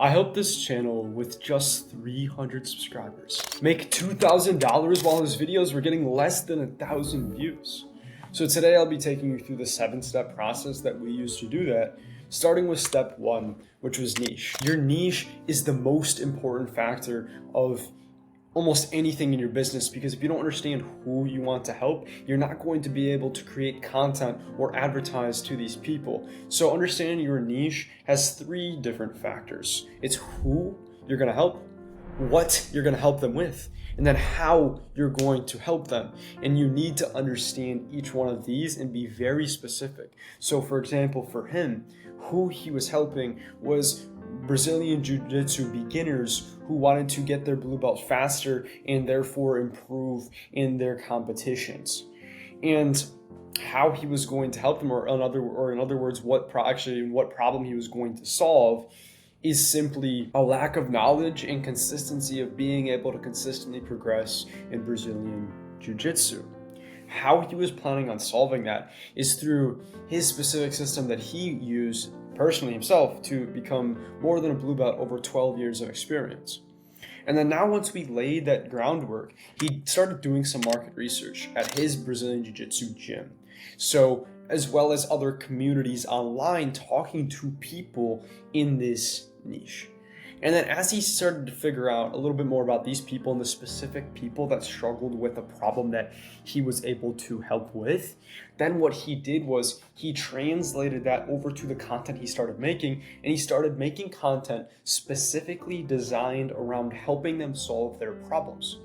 I helped this channel with just 300 subscribers make $2,000 while his videos were getting less than 1,000 views. So today I'll be taking you through the 7-step process that we use to do that, starting with step 1, which was niche. Your niche is the most important factor of almost anything in your business, because if you don't understand who you want to help, you're not going to be able to create content or advertise to these people. So understanding your niche has 3 different factors. It's who you're going to help, what you're going to help them with, and then how you're going to help them. And you need to understand each one of these and be very specific. So for example, for him, who he was helping was Brazilian Jiu-Jitsu beginners who wanted to get their blue belt faster and therefore improve in their competitions. And how he was going to help them, or in other words, what problem he was going to solve, is simply a lack of knowledge and consistency of being able to consistently progress in Brazilian Jiu-Jitsu. How he was planning on solving that is through his specific system that he used personally himself to become more than a blue belt over 12 years of experience. And then now, once we laid that groundwork, he started doing some market research at his Brazilian Jiu-Jitsu gym. So, as well as other communities online, talking to people in this niche. And then as he started to figure out a little bit more about these people and the specific people that struggled with a problem that he was able to help with, then what he did was he translated that over to the content he started making, and he started making content specifically designed around helping them solve their problems.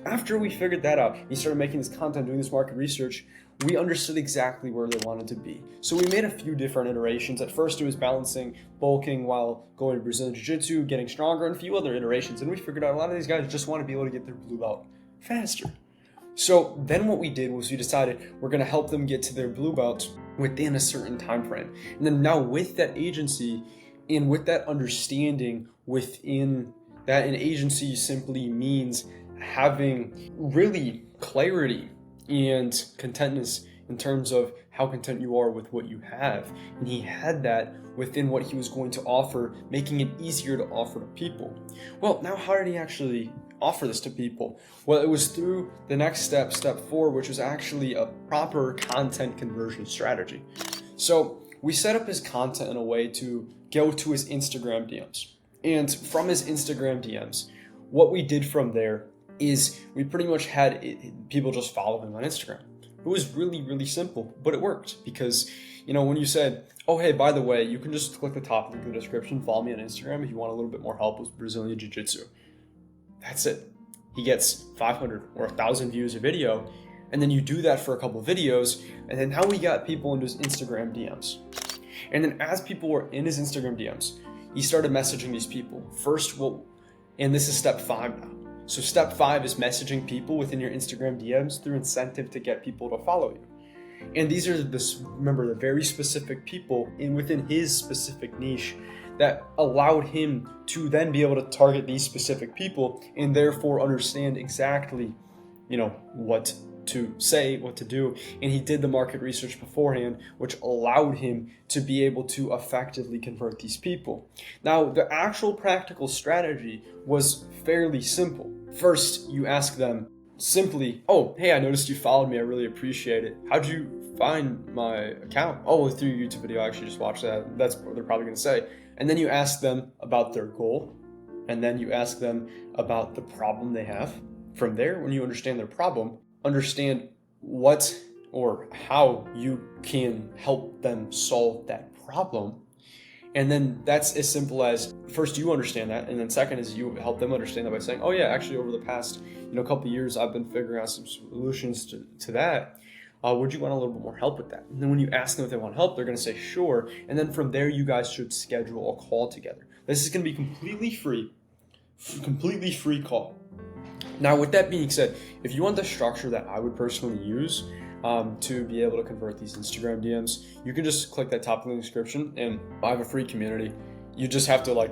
After we figured that out, he started making this content, doing this market research, we understood exactly where they wanted to be. So we made a few different iterations. At first it was balancing bulking while going to Brazilian Jiu-Jitsu, getting stronger, and a few other iterations. And we figured out a lot of these guys just want to be able to get their blue belt faster. So then what we did was we decided we're going to help them get to their blue belt within a certain time frame. And then now with that agency and with that understanding within that, an agency simply means having really clarity and contentness in terms of how content you are with what you have. And he had that within what he was going to offer, making it easier to offer to people. Well, now how did he actually offer this to people? Well, it was through the next step, step 4, which was actually a proper content conversion strategy. So we set up his content in a way to go to his Instagram DMs. And from his Instagram DMs, what we did from there is we pretty much had people just follow him on Instagram. It was really, really simple, but it worked because, when you said, oh, hey, by the way, you can just click the top link in the description, follow me on Instagram if you want a little bit more help with Brazilian Jiu-Jitsu. That's it. He gets 500 or 1,000 views a video, and then you do that for a couple of videos, and then now we got people into his Instagram DMs. And then as people were in his Instagram DMs, he started messaging these people. First, and this is step 5 now. So step 5 is messaging people within your Instagram DMs through incentive to get people to follow you. And these are the very specific people within his specific niche that allowed him to then be able to target these specific people and therefore understand exactly, what to say, what to do. And he did the market research beforehand, which allowed him to be able to effectively convert these people. Now, the actual practical strategy was fairly simple. First, you ask them simply, oh, hey, I noticed you followed me. I really appreciate it. How'd you find my account? Oh, through your YouTube video. I actually just watched that. That's what they're probably going to say. And then you ask them about their goal. And then you ask them about the problem they have. From there, when you understand their problem, understand what or how you can help them solve that problem. And then that's as simple as, first you understand that, and then second is you help them understand that by saying, oh yeah, actually over the past couple of years I've been figuring out some solutions to that. Would you want a little bit more help with that? And then when you ask them if they want help, they're going to say sure. And then from there you guys should schedule a call together. This is going to be completely free call. Now, with that being said, if you want the structure that I would personally use to be able to convert these Instagram DMs, you can just click that top link in the description, and I have a free community. You just have to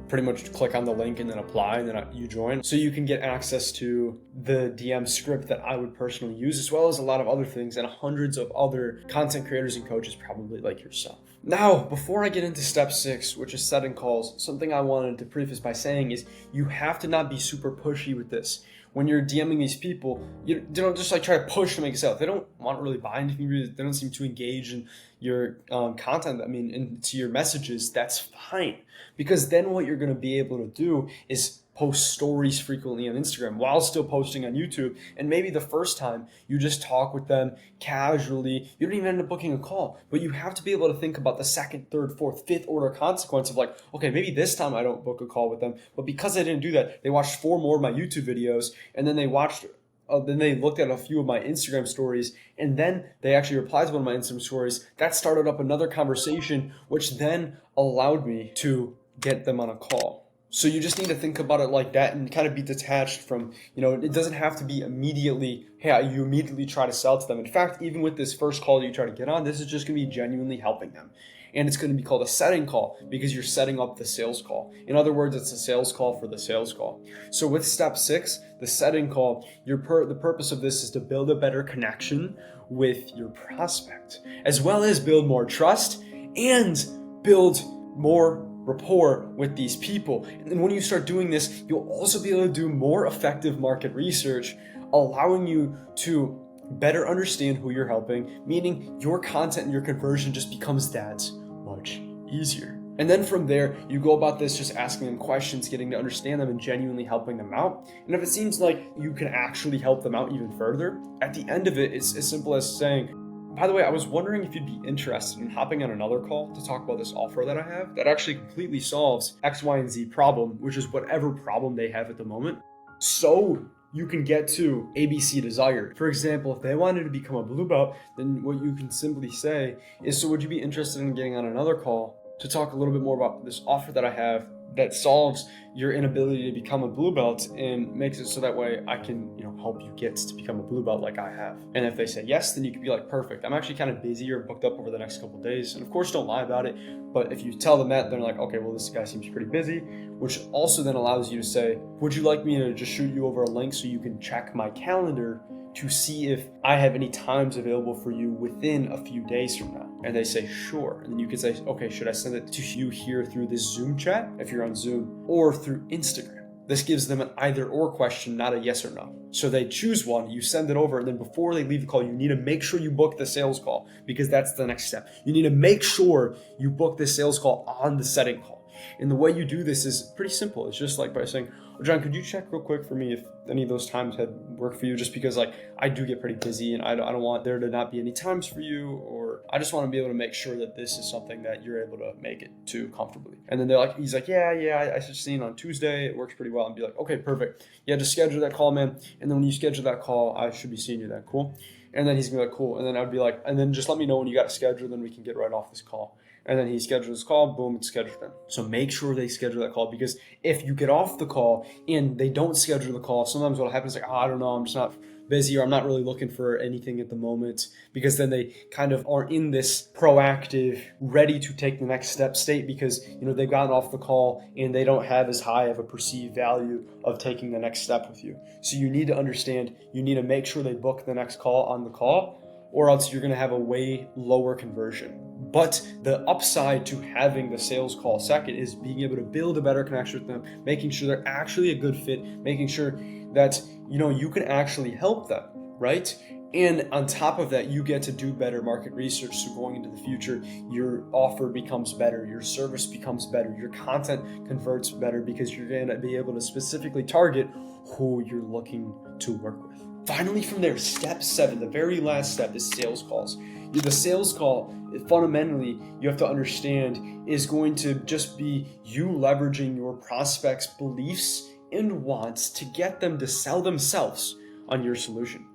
pretty much click on the link and then apply, and then you join. So you can get access to the DM script that I would personally use, as well as a lot of other things and hundreds of other content creators and coaches probably like yourself. Now, before I get into step 6, which is setting calls, something I wanted to preface by saying is you have to not be super pushy with this. When you're DMing these people, you don't just like try to push to make a sale. If they don't want to really buy anything, they don't seem to engage in your content, into your messages, that's fine. Because then what you're going to be able to do is post stories frequently on Instagram while still posting on YouTube. And maybe the first time you just talk with them casually, you don't even end up booking a call, but you have to be able to think about the second, third, fourth, fifth order consequence of like, okay, maybe this time I don't book a call with them, but because I didn't do that, they watched 4 more of my YouTube videos, and then then they looked at a few of my Instagram stories, and then they actually replied to one of my Instagram stories. That started up another conversation, which then allowed me to get them on a call. So you just need to think about it like that and kind of be detached from, it doesn't have to be immediately, hey, you immediately try to sell to them. In fact, even with this first call that you try to get on, this is just going to be genuinely helping them. And it's going to be called a setting call because you're setting up the sales call. In other words, it's a sales call for the sales call. So with step 6, the setting call, the purpose of this is to build a better connection with your prospect, as well as build more trust and build more rapport with these people. And then when you start doing this, you'll also be able to do more effective market research, allowing you to better understand who you're helping, meaning your content and your conversion just becomes that much easier. And then from there, you go about this just asking them questions, getting to understand them, and genuinely helping them out. And if it seems like you can actually help them out even further, at the end of it, it's as simple as saying, by the way, I was wondering if you'd be interested in hopping on another call to talk about this offer that I have that actually completely solves X, Y, and Z problem, which is whatever problem they have at the moment. So you can get to ABC desired. For example, if they wanted to become a blue belt, then what you can simply say is, so would you be interested in getting on another call to talk a little bit more about this offer that I have that solves your inability to become a blue belt and makes it so that way I can, help you get to become a blue belt like I have. And if they say yes, then you can be like, perfect. I'm actually kind of busy or booked up over the next couple of days. And of course, don't lie about it. But if you tell them that, they're like, okay, well, this guy seems pretty busy, which also then allows you to say, would you like me to just shoot you over a link so you can check my calendar to see if I have any times available for you within a few days from now? And they say, sure. And then you can say, okay, should I send it to you here through this Zoom chat, if you're on Zoom, or through Instagram? This gives them an either or question, not a yes or no. So they choose one, you send it over, and then before they leave the call, you need to make sure you book the sales call, because that's the next step. You need to make sure you book the sales call on the setting call. And the way you do this is pretty simple. It's just like by saying, John, could you check real quick for me if any of those times had worked for you? Just because I do get pretty busy and I don't want there to not be any times for you, or I just want to be able to make sure that this is something that you're able to make it to comfortably. And then he's like, yeah, I should see on Tuesday. It works pretty well. And be like, okay, perfect. Yeah, just schedule that call, man. And then when you schedule that call, I should be seeing you then. Cool. And then he's gonna be like, cool. And then I'd be like, and then just let me know when you got a schedule, then we can get right off this call. And then he schedules his call, boom, it's scheduled then. So make sure they schedule that call, because if you get off the call and they don't schedule the call, sometimes what happens is I don't know, I'm just not busy, or I'm not really looking for anything at the moment, because then they kind of are in this proactive, ready to take the next step state, because they've gotten off the call and they don't have as high of a perceived value of taking the next step with you. So you need to understand, you need to make sure they book the next call on the call, or else you're going to have a way lower conversion. But the upside to having the sales call second is being able to build a better connection with them, making sure they're actually a good fit, making sure that you can actually help them, right? And on top of that, you get to do better market research. So going into the future, your offer becomes better, your service becomes better, your content converts better, because you're going to be able to specifically target who you're looking to work with. Finally, from there, step 7, the very last step, is sales calls. The sales call, fundamentally, you have to understand, is going to just be you leveraging your prospects' beliefs and wants to get them to sell themselves on your solution.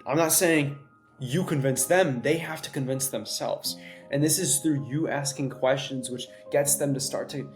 I'm not saying you convince them, they have to convince themselves. And this is through you asking questions, which gets them to start to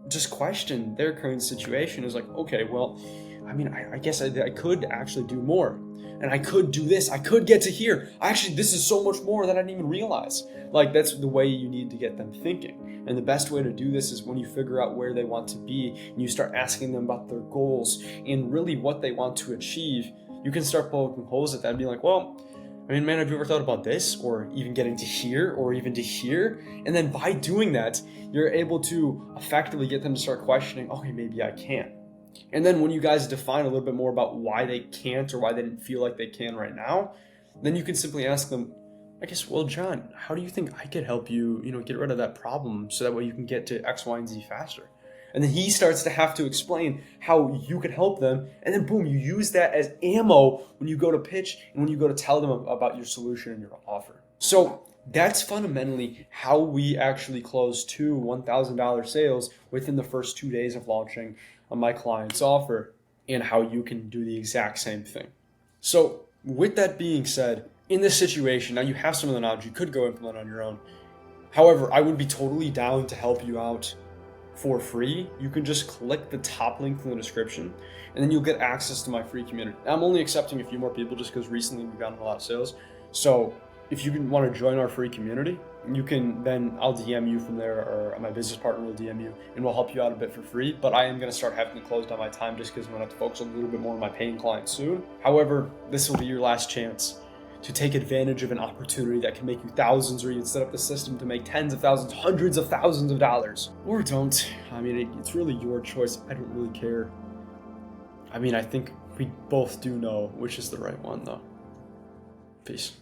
just question their current situation. Is like, okay, well, I guess I could actually do more, and I could do this, I could get to here. Actually, this is so much more that I didn't even realize. That's the way you need to get them thinking. And the best way to do this is when you figure out where they want to be and you start asking them about their goals and really what they want to achieve. You can start poking holes at that and be like, well, I mean, man, have you ever thought about this, or even getting to here, or even to here? And then by doing that, you're able to effectively get them to start questioning, okay, maybe I can. And then when you guys define a little bit more about why they can't or why they didn't feel like they can right now, then you can simply ask them, I guess, well, John, how do you think I could help you, get rid of that problem so that way you can get to X, Y, and Z faster? And then he starts to have to explain how you could help them. And then boom, you use that as ammo when you go to pitch and when you go to tell them about your solution and your offer. So that's fundamentally how we actually close 2 $1,000 sales within the first 2 days of launching my client's offer, and how you can do the exact same thing. So with that being said, in this situation, now you have some of the knowledge you could go implement on your own. However, I would be totally down to help you out for free. You can just click the top link in the description and then you'll get access to my free community. I'm only accepting a few more people just because recently we've gotten a lot of sales. So if you want to join our free community, you can, then I'll DM you from there, or my business partner will DM you and we'll help you out a bit for free. But I am going to start having to close down my time just because I'm going to have to focus a little bit more on my paying clients soon. However, this will be your last chance to take advantage of an opportunity that can make you thousands, or even set up the system to make tens of thousands, hundreds of thousands of dollars. Or don't. I mean, it's really your choice. I don't really care. I mean, I think we both do know which is the right one, though. Peace.